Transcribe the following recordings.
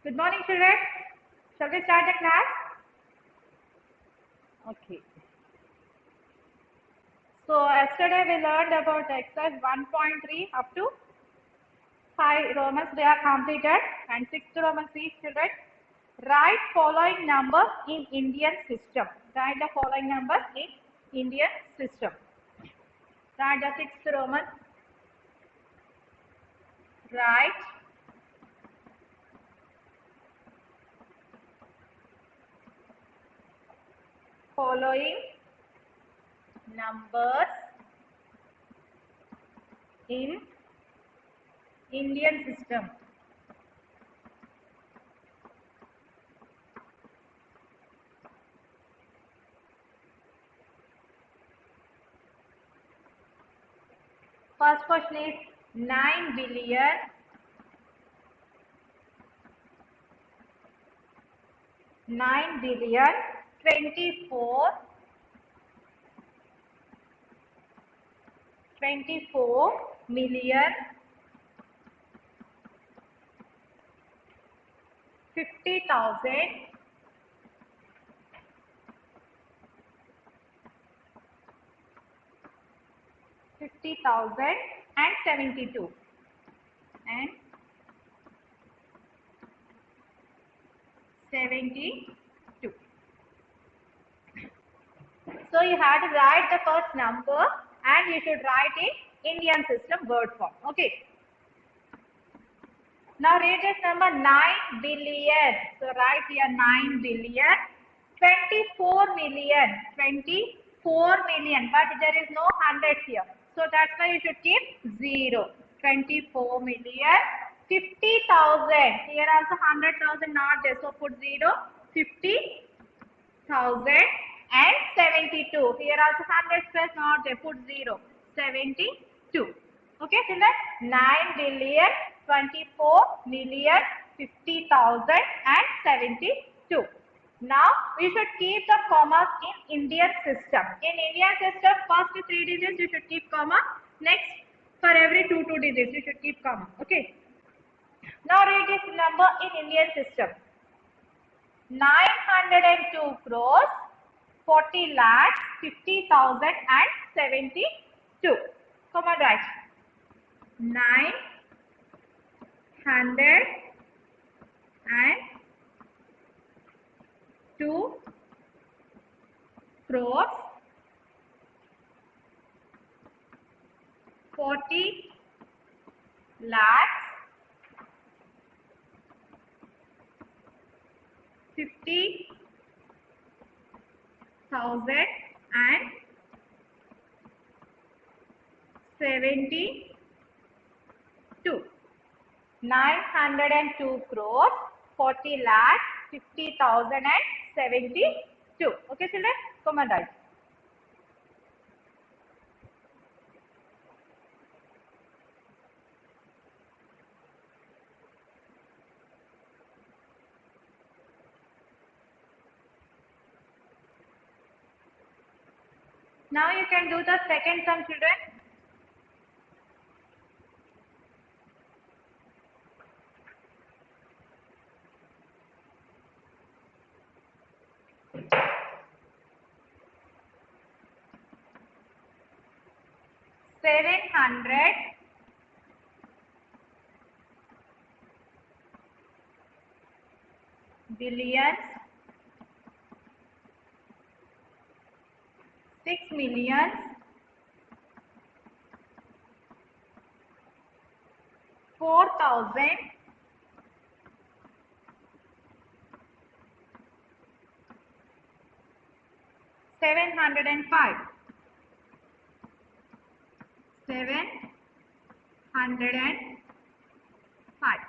Good morning, children. Shall we start the class? Okay. So yesterday we learned about exercise 1.3 up to 5 Romans. They are completed. And 6th Roman C, children. Write following numbers in Indian system. Write the following numbers in Indian system. Write the 6th Roman. Write following numbers in Indian system. First question is 9 billion 24 million 50,000 and 72 and 72. So you have to write the first number and you should write in Indian system word form. Okay. Now read this number 9 billion. So write here 9 billion 24 million. But there is no hundreds here. So that's why you should keep 0. 24 million 50,000. Here also 100,000 not there. So put 0. 50,000 and 72. Here also 100 plus not there. Put 0. 72. Okay, children. 9 billion 24 million 50,000 and 72. Now we should keep the commas in Indian system. In Indian system, first 3 digits you should keep comma. Next, for every 2 digits you should keep comma. Okay. Now read this number in Indian system. 902 crores 40 lakhs 50,000 and 72. Come on, write. 902 crores 40 lakhs 50,000 and 72. 902 crores 40 lakhs 50,000 and 72. Okay, children? Come on, write. Now you can do the second sum, children. $700 billion 6 million 4,000 705. 705.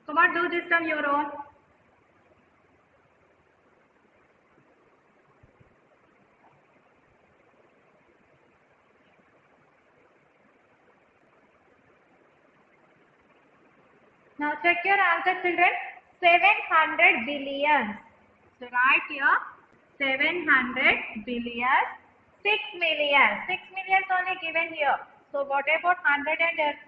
Come on, do this sum your own. Now check your answer, children. 700 billion. So write here 700 billion 6 million. 6 million is only given here. So what about 110?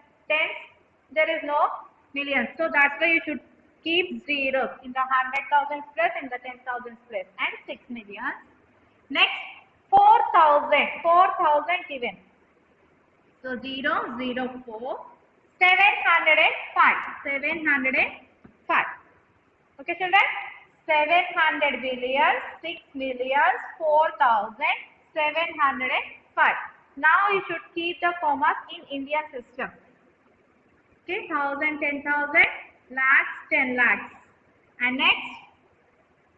There is no millions. So that's why you should keep zeros in the 100,000 place, in the 10,000 place, and 6 million. Next, 4,000. 4,000 given. So 0, 0, 4, 705. 705. Okay, children? 700 billion, 6 million, 4,000, 705. Now you should keep the commas in Indian system. Okay, 1,000, 10,000, lakhs, 10 lakhs. And next,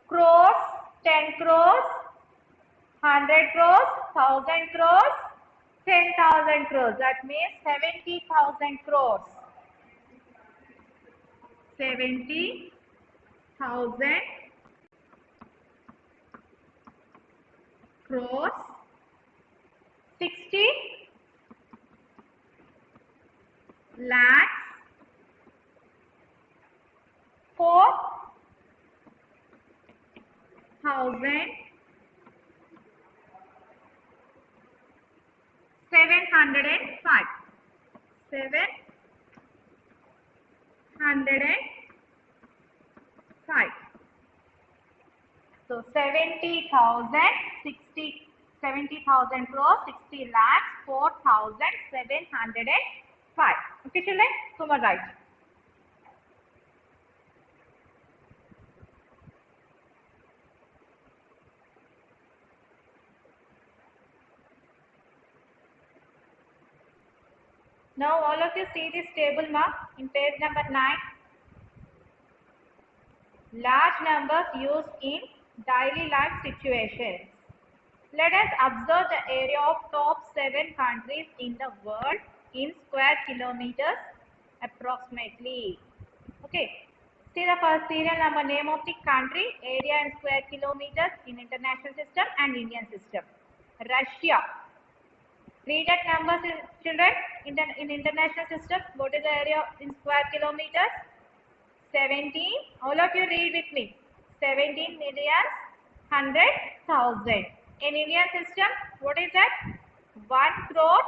crores, 10 crores, 100 crores, 1,000 crores, 10,000 crores. That means 70,000 crores. 70,000 crores. 60 lakhs. 4,705. 705. So 70,000, 60, 70,000 crores, 60 lakhs, 4,705. Okay, children? Come on, right. Now all of you see this table mark in page number 9. Large numbers used in daily life situations. Let us observe the area of top 7 countries in the world in square kilometers approximately. Okay. See the first serial number, name of the country, area in square kilometers in international system and Indian system. Russia. Read that numbers, children, in international system. What is the area in square kilometers? 17. All of you read with me. 17 million 100,000. In Indian system, what is that? 1 crore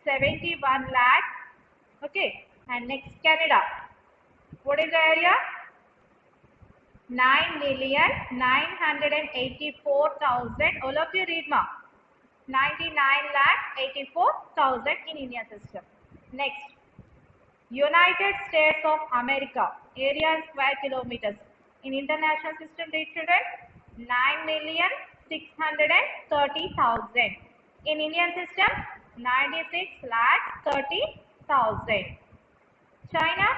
71 lakh. Okay. And next, Canada. What is the area? 9,984,000. All of you read ma. 99,84,000 in Indian system. Next, United States of America, area in square kilometers. In international system, read children, 9,630,000. In Indian system, 96,30,000. China,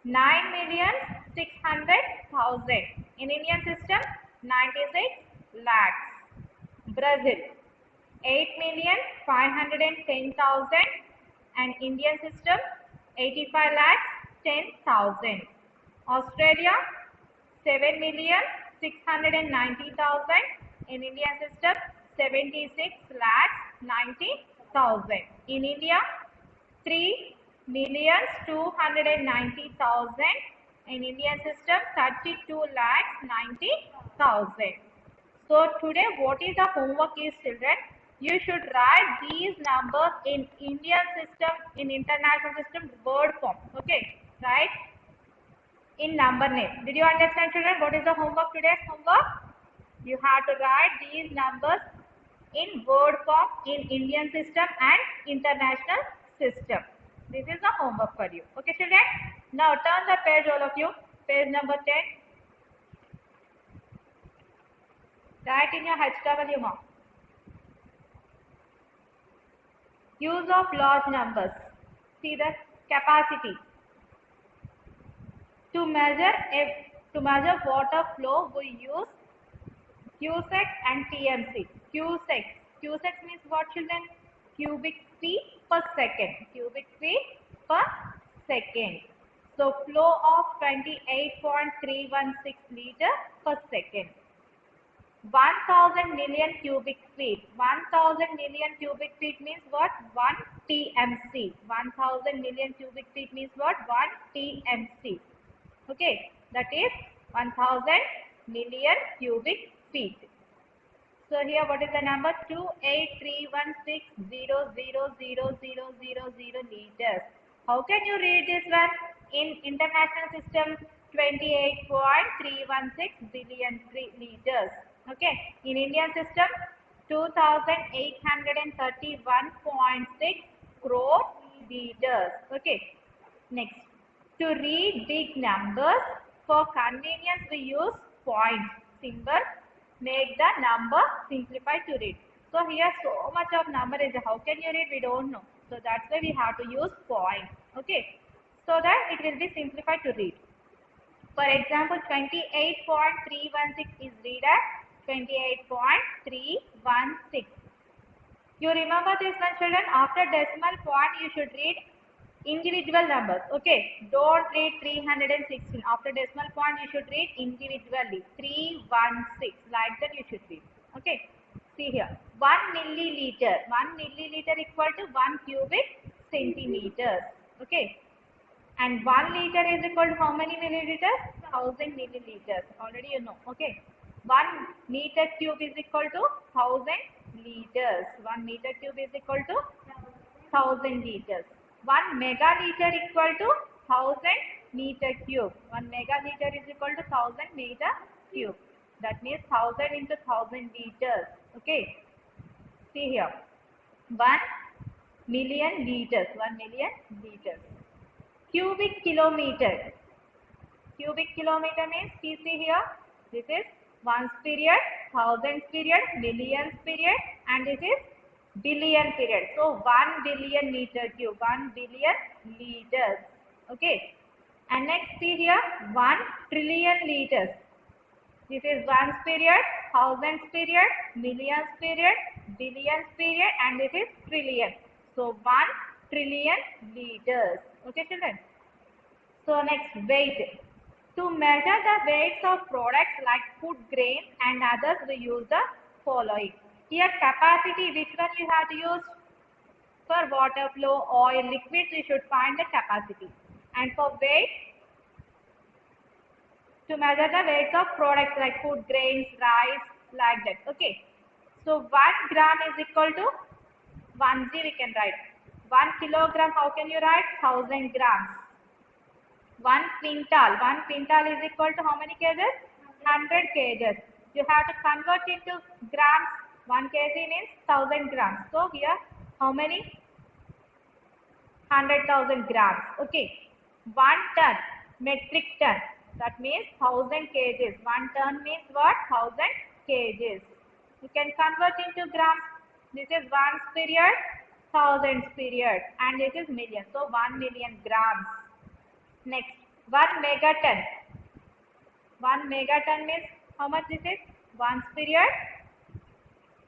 9,600,000. In Indian system, 96 lakhs. Brazil, 8,510,000 and Indian system 85 lakhs 10,000. Australia, 7,690,000 in Indian system 76 lakhs 90,000. In India, 3,290,000 in Indian system 32 lakhs 90,000. So today what is the homework is, children? You should write these numbers in Indian system, in international system word form. Okay, right? In number name. Did you understand, children? What is the homework, today's homework? You have to write these numbers in word form in Indian system and international system. This is the homework for you. Okay, children? Now turn the page, all of you. Page number 10. Write in your HW mark. Use of large numbers. See the capacity. To measure water flow, we use Cuseck and TMC. Cuseck means what, children? Cubic feet per second. Cubic feet per second. So flow of 28.316 liter per second. 1,000 million cubic feet. 1,000 million cubic feet means what? 1 TMC. 1,000 million cubic feet means what? 1 TMC. Okay, that is 1,000 million cubic feet. So here what is the number? 28316,000,000 liters. How can you read this one? In international system, 28.316 billion liters. Okay. In Indian system, 2,831.6 crore liters. Okay. Next, to read big numbers, for convenience we use point symbol, make the number simplified to read. So here so much of number is, how can you read? We don't know. So that's why we have to use point. Okay. So that it will be simplified to read. For example, 28.316 is read as 28.316. You remember this one, children? After decimal point, you should read individual numbers. Okay, don't read 316. After decimal point, you should read individually. 316, like that you should read. Okay, see here. 1 milliliter. 1 milliliter equal to 1 cubic centimeters. Okay, and 1 liter is equal to how many milliliters? 1000 milliliters. Already you know. Okay. 1 meter cube is equal to 1000 liters. 1 meter cube is equal to 1000 liters. 1 megaliter equal to 1000 meter cube. 1 megaliter is equal to 1000 meter cube. That means 1000 into 1000 liters. Okay. See here. 1 million liters. 1 million liters. Cubic kilometer. Cubic kilometer means, you see here, this is ones period, thousands period, millions period, and this is billion period. So 1 billion meter cube, 1 billion liters. Okay. And next see here, 1 trillion liters. This is ones period, thousands period, millions period, billions period, and this is trillion. So 1 trillion liters. Okay, children. So next, weight. To measure the weights of products like food grains and others, we use the following. Here, capacity, which one you have to use? For water flow, oil, liquids, you should find the capacity. And for weight, to measure the weights of products like food grains, rice, like that. Okay. So 1 gram is equal to 1 g we can write. 1 kilogram, how can you write? 1000 grams. 1 quintal is equal to how many kgs? 100 kgs. You have to convert into grams. 1 kg means 1000 grams. So here, how many? 100,000 grams. Okay. 1 ton, metric ton. That means 1000 kgs. 1 ton means what? 1000 kgs. You can convert into grams. This is ones period, thousands period, and this is million. So 1 million grams. Next, 1 megaton. 1 megaton means how much this is? Ones period.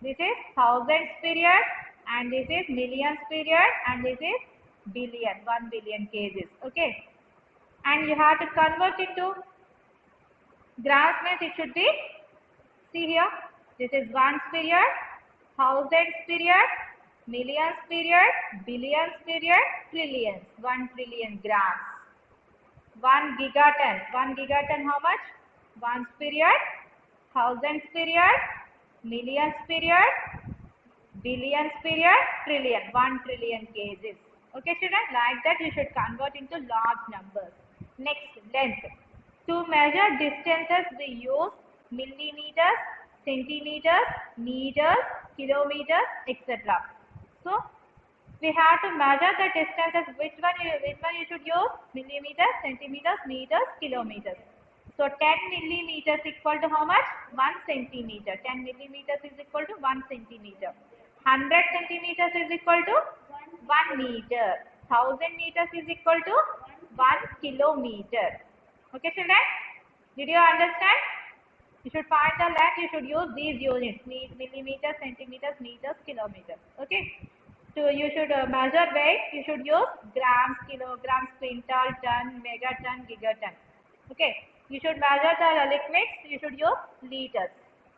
This is thousands period, and this is millions period, and this is billion. 1 billion kgs. Okay. And you have to convert into grams means it should be, see here, this is ones period, thousands period, millions period, billions period, trillions. 1 trillion grams. 1 gigaton. 1 gigaton how much? Ones period, thousands period, millions period, billions period, trillion. 1 trillion kgs. Okay, children, like that you should convert into large numbers. Next, length. To measure distances, we use millimeters, centimeters, meters, kilometers, etc. So, we have to measure the distances. Which one you should use? Millimeters, centimeters, meters, kilometers. So 10 millimeters equal to how much? 1 centimeter. 10 millimeters is equal to 1 centimeter. 100 centimeters is equal to 1 meter. 1000 meters is equal to 1 kilometer. Okay, children? Did you understand? You should find the length. You should use these units: millimeters, centimeters, meters, kilometers. Okay. So you should measure weight. You should use grams, kilograms, quintal, ton, megaton, gigaton. Okay. You should measure the liquids. You should use liters.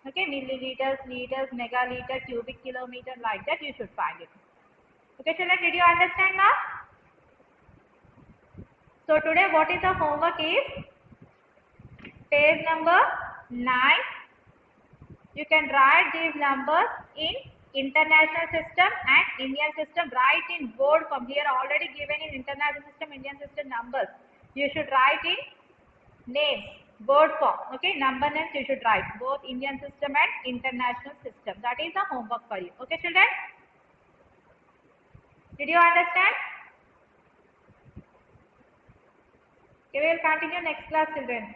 Okay. Milliliters, liters, megaliter, cubic kilometer, like that. You should find it. Okay, children. Did you understand now? So today, what is the homework is? Page number 9. You can write these numbers in international system and Indian system. Write in bold form. Here already given in international system, Indian system numbers. You should write in names, board form. Okay, number names you should write both Indian system and international system. That is the homework for you. Okay, children. Did you understand? Okay, we will continue next class, children.